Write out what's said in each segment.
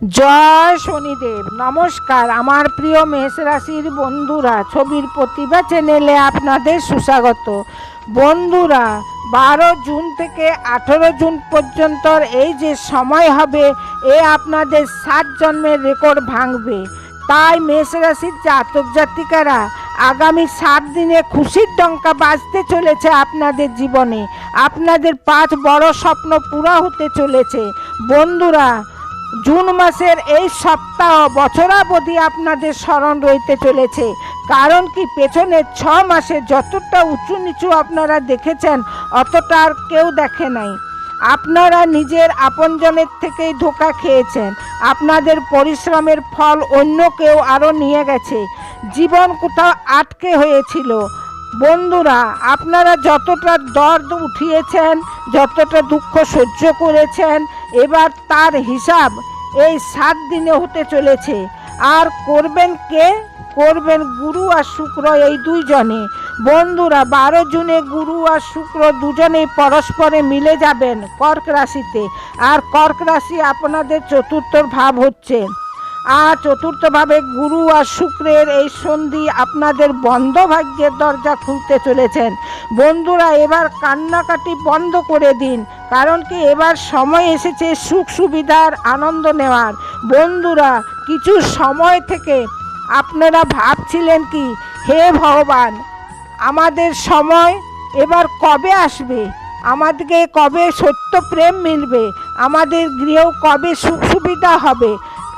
জয় শনিদেব। নমস্কার আমার প্রিয় মেষ রাশির বন্ধুরা, ছবির প্রতিভা চ্যানেলে আপনাদের সুস্বাগত। বন্ধুরা, 12 জুন থেকে 18 জুন পর্যন্ত এই যে সময় হবে, আপনাদের 7 জন্মের রেকর্ড ভাঙবে। তাই মেষ রাশির জাতক জাতিকারা আগামী 7 দিনে খুশির ডঙ্কা বাজতে চলেছে আপনাদের জীবনে। আপনাদের 5 বড় স্বপ্ন পুরা হতে চলেছে। বন্ধুরা, জুন মাসের এই সপ্তাহ বছরাবধি আপনাদের স্মরণ রইতে চলেছে। কারণ কি, পেছনের 6 মাসে যতটা উঁচু নিচু আপনারা দেখেছেন, অতটা আর কেউ দেখে নাই। আপনারা নিজের আপনজনের থেকেই ধোঁকা খেয়েছেন। আপনাদের পরিশ্রমের ফল অন্য কেউ আরও নিয়ে গেছে। জীবন কোথাও আটকে হয়েছিল। বন্ধুরা, আপনারা যতটা দর্দ উঠিয়েছেন, যতটা দুঃখ সহ্য করেছেন, এবার তার হিসাব এই 7 দিনে হতে চলেছে। আর করবেন কে? করবেন গুরু আর শুক্র, এই দুইজনে। বন্ধুরা, 12 জুনে গুরু আর শুক্র দুজনেই পরস্পরে মিলে যাবেন কর্ক রাশিতে। আর কর্ক রাশি আপনাদের চতুর্থ ভাব হচ্ছে। আর চতুর্থভাবে গুরু আর শুক্রের এই সন্ধি আপনাদের বন্ধ ভাগ্যের দরজা খুলতে চলেছেন। বন্ধুরা, এবার কান্নাকাটি বন্ধ করে দিন। কারণ কি, এবার সময় এসেছে সুখ সুবিধার আনন্দ নেওয়ার। বন্ধুরা, কিছু সময় থেকে আপনারা ভাবছিলেন কি, হে ভগবান, আমাদের সময় এবার কবে আসবে, আমাদেরকে কবে সত্য প্রেম মিলবে, আমাদের গৃহেও কবে সুখ সুবিধা হবে।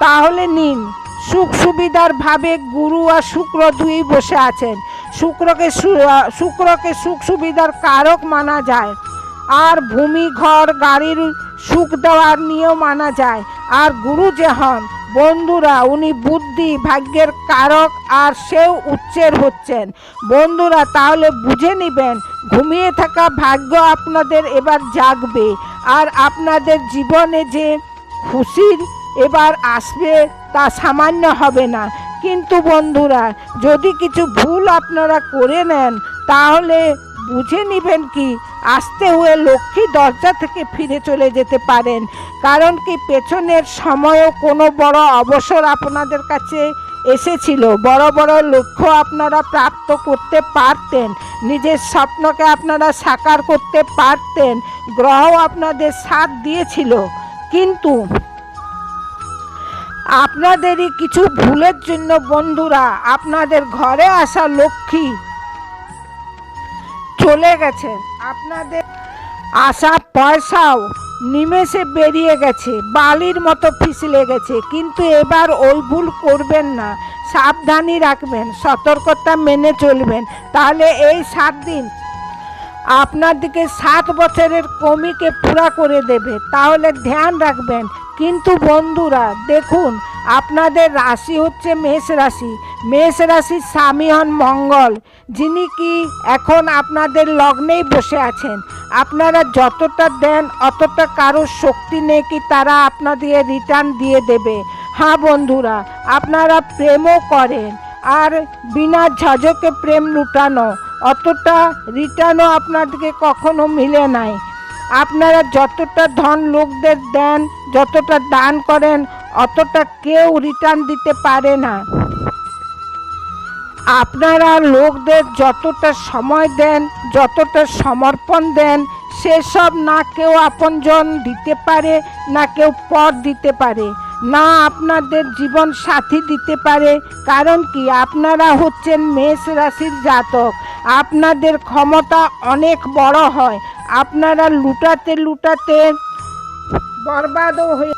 তাহলে নিন, সুখ সুবিধার ভাবে গুরু আর শুক্র দুই বসে আছেন। শুক্রকে সুখ সুবিধার কারক মানা যায়। আর ভূমি ঘর গাড়ির সুখ দেওয়ার নিয়েও মানা যায়। আর গুরু যে হন, বন্ধুরা, উনি বুদ্ধি ভাগ্যের কারক, আর সেও উচ্চের হচ্ছেন। বন্ধুরা, তাহলে বুঝে নেবেন, ঘুমিয়ে থাকা ভাগ্য আপনাদের এবার জাগবে। আর আপনাদের জীবনে যে খুশির এবার আসবে তা সামান্য হবে না। কিন্তু বন্ধুরা, যদি কিছু ভুল আপনারা করে নেন, তাহলে বুঝে নেবেন কি, আস্তে হয়ে লক্ষ্মী দরজা থেকে ফিরে চলে যেতে পারেন। কারণ কি, পেছনের সময়ও কোনো বড় অবসর আপনাদের কাছে এসেছিল। বড় বড় লক্ষ্য আপনারা প্রাপ্ত করতে পারতেন, নিজের স্বপ্নকে আপনারা সাকার করতে পারতেন, গ্রহ আপনাদের সাথ দিয়েছিল। কিন্তু আপনাদেরই কিছু ভুলের জন্য বন্ধুরা, আপনাদের ঘরে আসা লক্ষ্মী চলে গেছেন। আপনাদের আসা পয়সাও নিমেষে বেরিয়ে গেছে, বালির মতো পিছলে গেছে। কিন্তু এবার ওই ভুল করবেন না, সাবধানী রাখবেন, সতর্কতা মেনে চলবেন। তাহলে এই 7 দিন আপনাদেরকে 7 বছরের কমিকে পুরা করে দেবে। তাহলে ধ্যান রাখবেন। কিন্তু বন্ধুরা, দেখুন, আপনাদের রাশি হচ্ছে মেষ রাশি। মেষ রাশির স্বামী হন মঙ্গল, যিনি কি এখন আপনাদের লগ্নেই বসে আছেন। আপনারা যতটা দেন, অতটা কারোর শক্তি নেই কি তারা আপনাদের রিটার্ন দিয়ে দেবে। হ্যাঁ বন্ধুরা, আপনারা প্রেমও করেন, আর বিনা ঝাঁঝকে প্রেম লুটানো, অতটা রিটার্নও আপনাদেরকে কখনো মিলে নাই। আপনারা যতটা ধন লোকদের দেন, যতটা দান করেন, অতটা কেউ রিটার্ন দিতে পারে না। আপনারা লোকদের যতটা সময় দেন, যতটা সমর্পণ দেন, সেসব না কেউ আপনজন দিতে পারে, না কেউ পর দিতে পারে, না আপনাদের জীবন সাথী দিতে পারে। কারণ কি, আপনারা হচ্ছেন মেষ রাশির জাতক। আপনাদের ক্ষমতা অনেক বড় হয়। আপনারা লুটাতে লুটাতে বরবাদও হয়ে,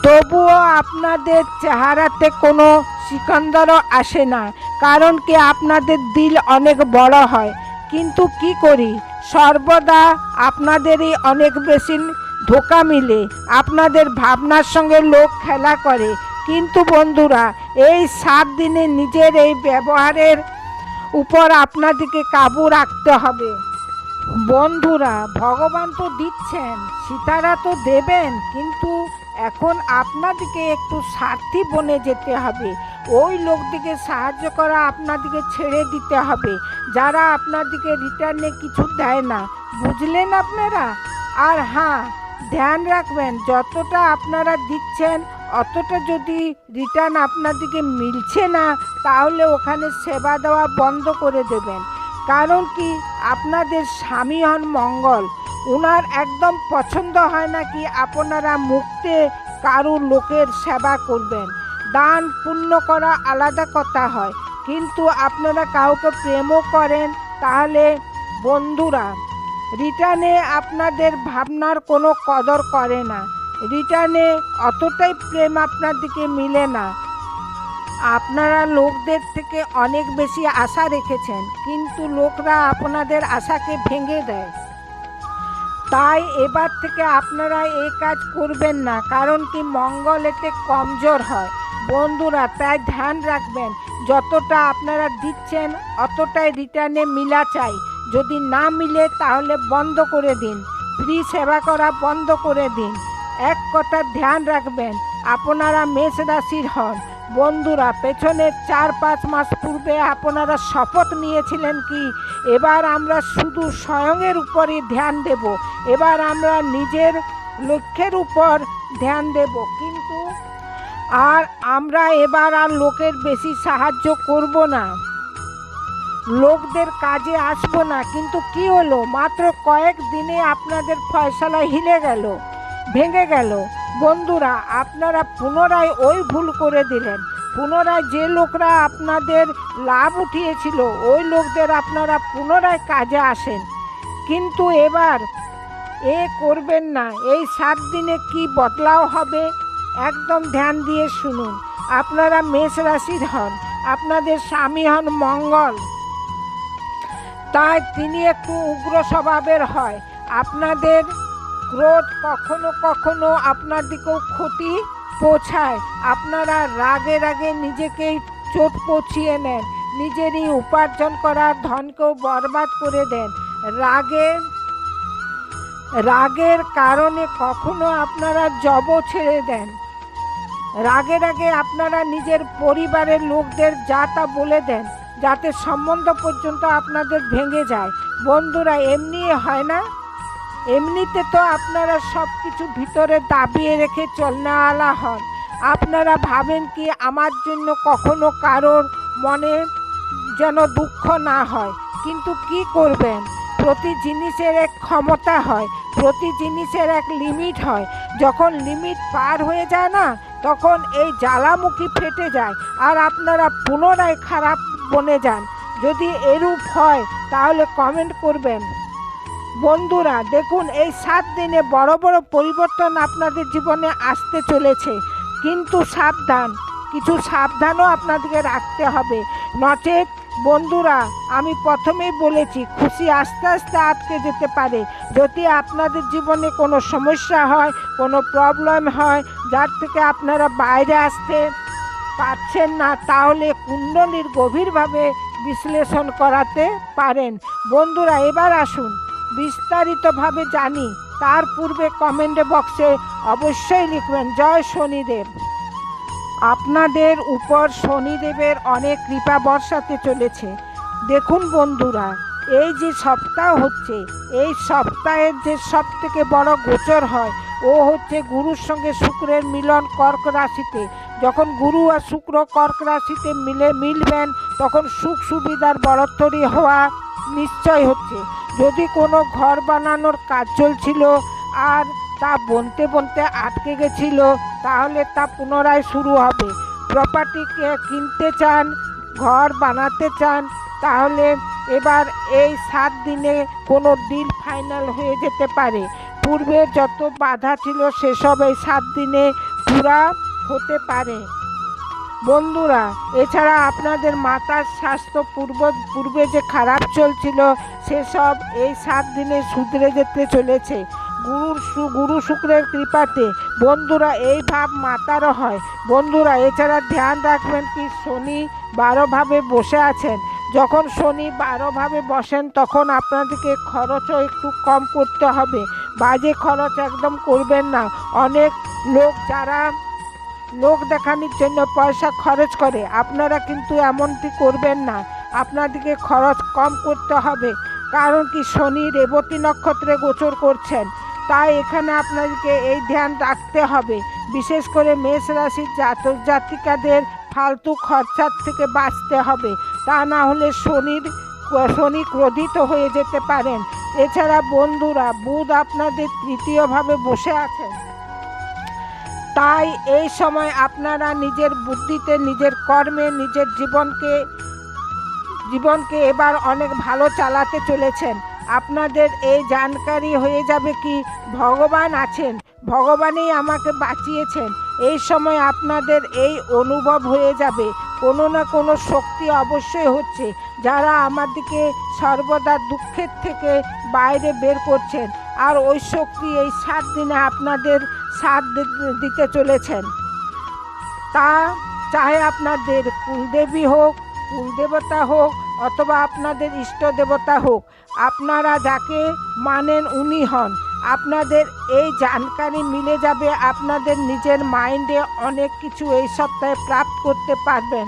তবুও আপনাদের চেহারাতে কোনো সিকন্দরও আসে না। কারণ কি, আপনাদের দিল অনেক বড় হয়। কিন্তু কি করি, সর্বদা আপনাদেরই অনেক বেশি ধোঁকা মিলে। আপনাদের ভাবনার সঙ্গে লোক খেলা করে। কিন্তু বন্ধুরা, এই 7 দিনে নিজের এই ব্যবহারের উপর আপনাদেরকে কাবু রাখতে হবে। বন্ধুরা, ভগবান তো দিচ্ছেন, সীতারা তো দেবেন, কিন্তু এখন আপনাদেরকে একটু স্বার্থী বনে যেতে হবে। ওই লোকদিকে সাহায্য করা আপনাদেরকে ছেড়ে দিতে হবে, যারা আপনাদেরকে রিটার্নে কিছু দেয় না। বুঝলেন আপনারা? আর হ্যাঁ, ধ্যান রাখবেন, যতটা আপনারা দিচ্ছেন অতটা যদি রিটার্ন আপনাদেরকে মিলছে না, তাহলে ওখানে সেবা দেওয়া বন্ধ করে দেবেন। কারণ কি, আপনাদের স্বামী হন মঙ্গল, ওনার একদম পছন্দ হয় না কি আপনারা মুক্তে কারো লোকের সেবা করবেন। দান পুণ্য করা আলাদা কথা হয়, কিন্তু আপনারা কাউকে প্রেমও করেন, তাহলে বন্ধুরা রিটার্নে আপনাদের ভাবনার কোনো কদর করে না, রিটার্নে অতটাই প্রেম আপনাদেরকে মিলে না। আপনারা লোকদের থেকে অনেক বেশি আশা রেখেছেন, কিন্তু লোকরা আপনাদের আশাকে ভেঙে দেয়। তাই এবার থেকে আপনারা এই কাজ করবেন না, কারণ কি মঙ্গল এতে কমজোর হয় বন্ধুরা। তাই ধ্যান রাখবেন, যতটা আপনারা দিচ্ছেন অতটাই রিটার্নে মিলা চাই। যদি না মিলে তাহলে বন্ধ করে দিন, ফ্রি সেবা করা বন্ধ করে দিন। এক কথা ধ্যান রাখবেন, আপনারা মেষ রাশির হন বন্ধুরা। পেছনের 4-5 মাস পূর্বে আপনারা শপথ নিয়েছিলেন কি এবার আমরা শুধু স্বয়ংয়ের উপরই ধ্যান দেব, এবার আমরা নিজের লক্ষ্যের উপর ধ্যান দেব, কিন্তু আর আমরা এবার আর লোকের বেশি সাহায্য করব না, লোকদের কাজে আসবো না। কিন্তু কি হলো, মাত্র কয়েক দিনে আপনাদের ফয়সালা হিলে গেল, ভেঙে গেল বন্ধুরা। আপনারা পুনরায় ওই ভুল করে দিলেন, পুনরায় যে লোকরা আপনাদের লাভ উঠিয়েছিল ওই লোকদের আপনারা পুনরায় কাজে আসেন। কিন্তু এবার করবেন না। এই 7 দিনে কি বদলাও হবে একদম ধ্যান দিয়ে শুনুন। আপনারা মেষ রাশির হন, আপনাদের স্বামী হন মঙ্গল, তাই তিনি একটু উগ্র স্বভাবের হয়। আপনাদের ক্রোধ কখনো কখনো আপনাদেরকেও ক্ষতি পৌঁছায়। আপনারা রাগে রাগে নিজেকেই চোট পৌঁছিয়ে নেন, নিজেরই উপার্জন করার ধনকেও বরবাদ করে দেন। রাগের কারণে কখনো আপনারা জব ছেড়ে দেন। রাগে রাগে আপনারা নিজের পরিবারের লোকদের যা তা বলে দেন, যাতে সম্বন্ধ পর্যন্ত আপনাদের ভেঙে যায় বন্ধুরা। এমনি হয় না, এমনিতে তো আপনারা সব কিছু ভিতরে দাবিয়ে রেখে চলনেওয়ালা হন। আপনারা ভাবেন কি আমার জন্য কখনো কারোর মনে যেন দুঃখ না হয়, কিন্তু কি করবেন, প্রতি জিনিসের এক ক্ষমতা হয়, প্রতি জিনিসের এক লিমিট হয়। যখন লিমিট পার হয়ে যায় না, তখন এই জ্বালামুখী ফেটে যায় আর আপনারা পুনরায় খারাপ বনে যান। যদি এরূপ হয় তাহলে কমেন্ট করবেন বন্ধুরা। দেখুন, এই 7 দিনে বড় বড় পরিবর্তন আপনাদের জীবনে আসতে চলেছে, কিন্তু সাবধান, কিছু সাবধানও আপনাদেরকে রাখতে হবে, নচেত বন্ধুরা আমি প্রথমেই বলেছি খুশি আস্তে আস্তে আটকে যেতে পারে। যদি আপনাদের জীবনে কোনো সমস্যা হয়, কোনো প্রবলেম হয়, যার থেকে আপনারা বাইরে আসতে পারছেন না, তাহলে কুণ্ডলীর গভীরভাবে বিশ্লেষণ করাতে পারেন বন্ধুরা। এবার আসুন বিস্তারিতভাবে জানি, তার পূর্বে কমেন্ট বক্সে অবশ্যই লিখবেন জয় শনিদেব। আপনাদের উপর শনিদেবের অনেক কৃপা বর্ষাতে চলেছে। দেখুন বন্ধুরা, এই যে সপ্তাহ হচ্ছে, এই সপ্তাহের যে সব থেকে বড় গোচর হয় ও হচ্ছে গুরুর সঙ্গে শুক্রের মিলন কর্ক রাশিতে। যখন গুরু আর শুক্র কর্ক রাশিতে মিলবেন, তখন সুখ সুবিধার বড়ত্বরই হওয়া নিশ্চয় হচ্ছে। যদি কোনো ঘর বানানোর কাজ চলছিল আর তা বনতে বনতে আটকে গেছিল, তাহলে তা পুনরায় শুরু হবে। প্রপার্টিকে কিনতে চান, ঘর বানাতে চান, তাহলে এবার এই 7 দিনে কোনো ডিল ফাইনাল হয়ে যেতে পারে। পূর্বে যত বাধা ছিল সেসব এই 7 দিনে পুরা হতে পারে বন্ধুরা। এছাড়া আপনাদের মাতার স্বাস্থ্য পূর্বে যে খারাপ চলছিল সেসব এই 7 দিনে শুধরে যেতে চলেছে গুরু শুক্রের কৃপাতে বন্ধুরা। এই ভাব মাতারও হয় বন্ধুরা। এছাড়া ধ্যান রাখবেন কি শনি 12 ভাবে বসে আছেন। যখন শনি 12 ভাবে বসেন তখন আপনাদেরকে খরচও একটু কম করতে হবে, বাজে খরচ একদম করবেন না। অনেক লোক যারা লোক দেখানোর জন্য পয়সা খরচ করে, আপনারা কিন্তু এমনটি করবেন না, আপনাদেরকে খরচ কম করতে হবে। কারণ কি শনি রেবতী নক্ষত্রে গোচর করছেন, তাই এখানে আপনাদেরকে এই ধ্যান রাখতে হবে বিশেষ করে মেষ রাশির জাতক জাতিকাদের ফালতু খরচার থেকে বাঁচতে হবে, তা না হলে শনি ক্রোধিত হয়ে যেতে পারেন। এছাড়া বন্ধুরা, বুধ আপনাদের তৃতীয়ভাবে বসে আছেন, তাই এই সময় আপনারা নিজের বুদ্ধিতে, নিজের কর্মে, নিজের জীবনকে এবার অনেক ভালো চালাতে চলেছেন। আপনাদের এই জানকারি হয়ে যাবে কি ভগবান আছেন, ভগবানই আমাকে বাঁচিয়েছেন। এই সময় আপনাদের এই অনুভব হয়ে যাবে কোনো না কোনো শক্তি অবশ্যই হচ্ছে, যারা আমাদেরকে সর্বদা দুঃখের থেকে বাইরে বের করছেন। আর ওই শক্তি এই 7 দিনে আপনাদের সাথ দিতে চলেছেন। তা চাহে আপনাদের কুলদেবী হোক, কুলদেবতা হোক, অথবা আপনাদের ইষ্ট দেবতা হোক, আপনারা যাকে মানেন উনি হন। আপনাদের এই জানকারি মিলে যাবে, আপনাদের নিজের মাইন্ডে অনেক কিছু এই সপ্তাহে প্রাপ্ত করতে পারবেন।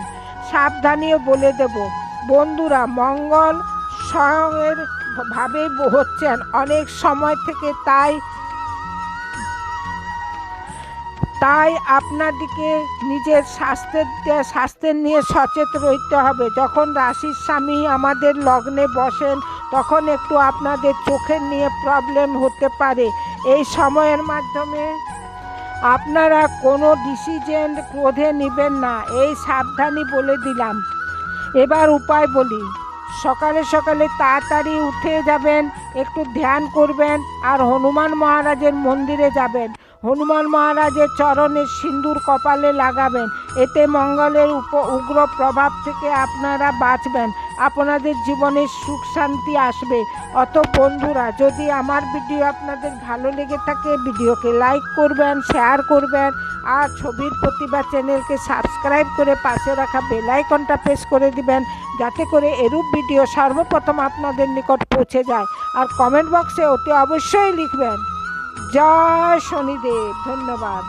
সাবধানীও বলে দেব বন্ধুরা, মঙ্গল স্বয়ংের ভাবে হচ্ছেন অনেক সময় থেকে, তাই আপনাদিকে নিজের স্বাস্থ্যের নিয়ে সচেতন রইতে হবে। যখন রাশির স্বামী আমাদের লগ্নে বসেন, তখন একটু আপনাদের চোখের নিয়ে প্রবলেম হতে পারে। এই সময়ের মাধ্যমে আপনারা কোনো ডিসিশন ক্রোধে নেবেন না, এই সাবধানী বলে দিলাম। এবার উপায় বলি। সকালে সকালে তাড়াতাড়ি উঠে যাবেন, একটু ধ্যান করবেন, আর হনুমান মহারাজের মন্দিরে যাবেন। হনুমান মহারাজের চরণে সিন্দুর কপালে লাগাবেন, এতে মঙ্গলের উগ্র প্রভাব থেকে আপনারা বাঁচবেন, আপনাদের জীবনে সুখ শান্তি আসবে। অত বন্ধুরা, যদি আমার ভিডিও আপনাদের ভালো লেগে থাকে, ভিডিওকে লাইক করবেন, শেয়ার করবেন, আর ছবির প্রতিভা চ্যানেলকে সাবস্ক্রাইব করে পাশে রাখা বেল আইকনটা প্রেস করে দিবেন, যাতে করে এরূপ ভিডিও সর্বপ্রথম আপনাদের নিকট পৌঁছে যায়। আর কমেন্ট বক্সে অতি অবশ্যই লিখবেন জয় শনিদেব। ধন্যবাদ।